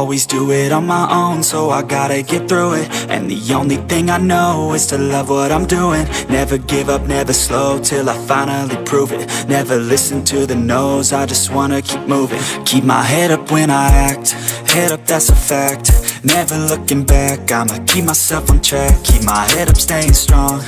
always do it on my own, so I gotta get through it. And the only thing I know is to love what I'm doing. Never give up, never slow, till I finally prove it. Never listen to the no's, I just wanna keep moving. Keep my head up when I act, head up, that's a fact. Never looking back, I'ma keep myself on track. Keep my head up, staying strong,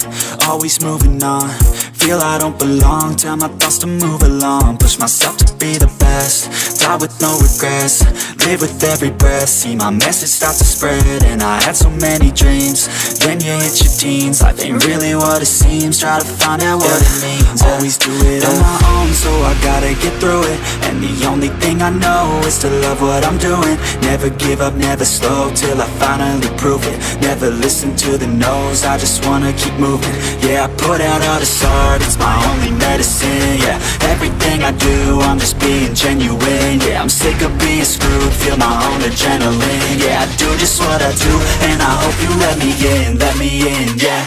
always moving on. Feel I don't belong, tell my thoughts to move along. Push myself to be the best, die with no regrets. Live with every breath, see my message start to spread. And I had so many dreams, then you hit your teens. Life ain't really what it seems, try to find out what it means. Always do it on my own, so I gotta get through it. And the only thing I know is to love what I'm doing. Never give up, never slow, till I finally prove it. Never listen to the no's, I just wanna keep moving. Yeah, I put out all this art, it's my only medicine. Yeah, everything I do, I'm just being genuine. Yeah, I'm sick of being screwed, feel my own adrenaline. Yeah, I do just what I do, and I hope you let me in, yeah.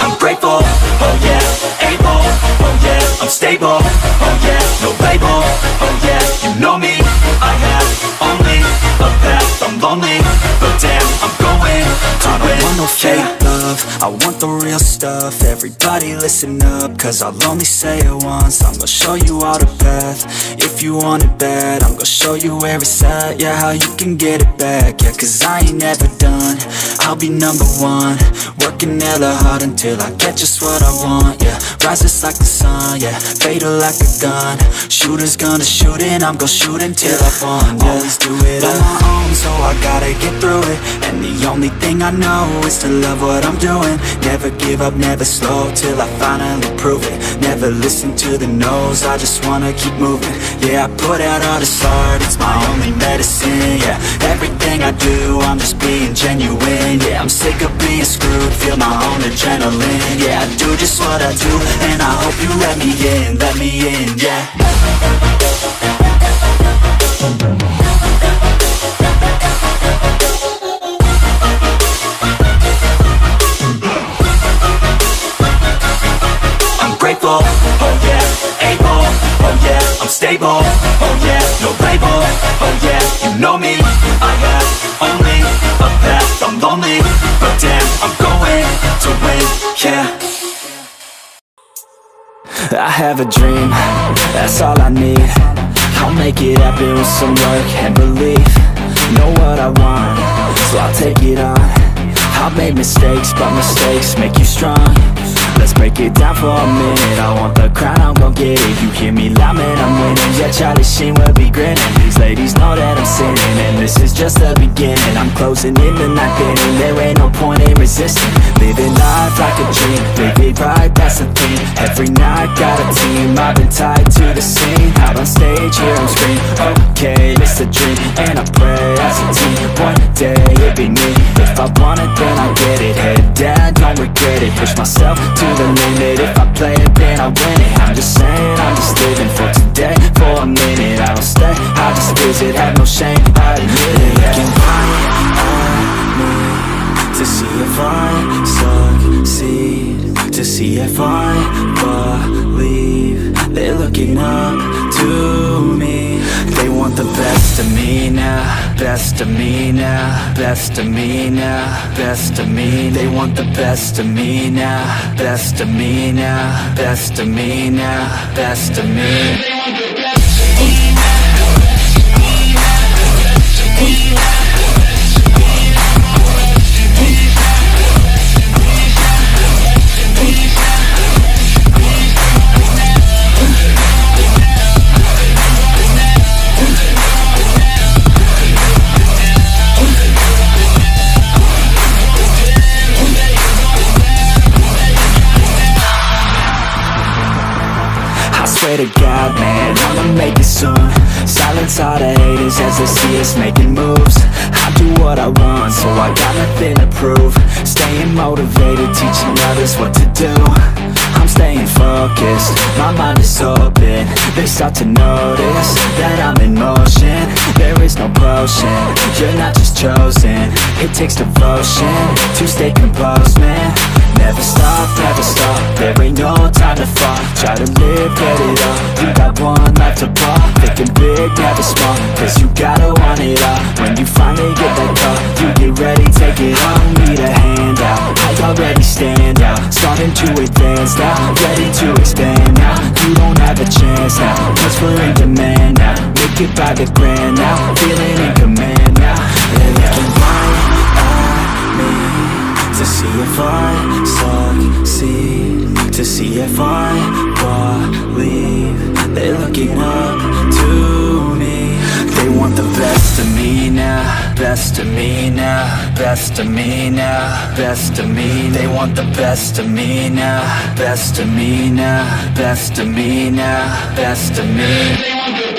I'm grateful, oh yeah, able, oh yeah, I'm stable, oh yeah, no label, oh yeah, you know me. I have only a path, I'm lonely, but damn, I'm going to win. I don't want no fake love, I want the real stuff. Everybody listen up, cause I'll only say it once. I'm gonna show you all the path, if you want it bad. I'm gonna show you where it's at, yeah, how you can get it back. Yeah, cause I ain't never done, I'll be number one. Working hella hard until I get just what I want. Yeah, rises like the sun, yeah, fatal like a gun. Shooter's gonna shoot and I'm gonna shoot until I won. Yeah, always do it on my own, so I gotta get through it. And the only thing I know is to love what I'm doing. Never give up, never slow, till I finally prove it. Never listen to the no's, I just wanna keep moving. Yeah, I put out all this art, it's my only medicine. Yeah, everything I do, I'm just being genuine. Yeah, I'm sick of being screwed, feel my own adrenaline. Yeah, I do just what I do, and I hope you let me in, yeah. I'm grateful, oh yeah, able, oh yeah, I'm stable, oh yeah, no label, oh yeah, you know me. I have only a path, I'm lonely, but damn, I'm going to win, yeah. I have a dream, that's all I need. I'll make it happen with some work and belief. Know what I want, so I'll take it on. I've made mistakes, but mistakes make you strong. Let's break it down for a minute. I want the crown, I'm gon' get it. You hear me loud, man, I'm winning. Yeah, Charlie Sheen will be grinning. These ladies know that I'm sinning, and this is just the beginning. I'm closing in the ninth inning, there ain't no point in resisting. Living life like a dream, live it right, that's the thing. Every night, got a team, I've been tied to the scene. Out on stage, hear them scream, okay, it's a dream. And I pray as a team, one day it'll be me. If I want it, then I get it. Head down, don't regret it. Push myself to the limit, if I play it, then I win it. I'm just saying, I'm just living for today, for a minute. I don't stay, I just visit, have no shame, I admit it. Looking right at me, to see if I succeed, to see if I believe. They're looking up to me. They want the best of me now, best of me now, best of me now, best of me. They want the best of me now, best of me now, best of me now, best of me. Swear to God, man, I'ma make it soon. Silence all the haters as they see us making moves. I do what I want, so I got nothing to prove. Staying motivated, teaching others what to do. I'm staying focused, my mind is open. they start to notice that I'm in motion. There is no potion, you're not just chosen. It takes devotion to stay composed, man. Never stop, there ain't no time to fall. Try to live, get it up, you got one life to ball. Thinking big, never small, cause you gotta want it all. When you finally get that call, you get ready, take it on. Need a hand out, I already stand out. Starting to advance now, ready to expand now. You don't have a chance now, cause we're in demand now. Make it by the grand now, feeling in command now. They're looking right at me to see if I succeed, to see if I believe. They're looking up to me. They want the best of me now, best of me now, best of me now, best of me. They want the best of me now, best of me now, best of me now, best of me.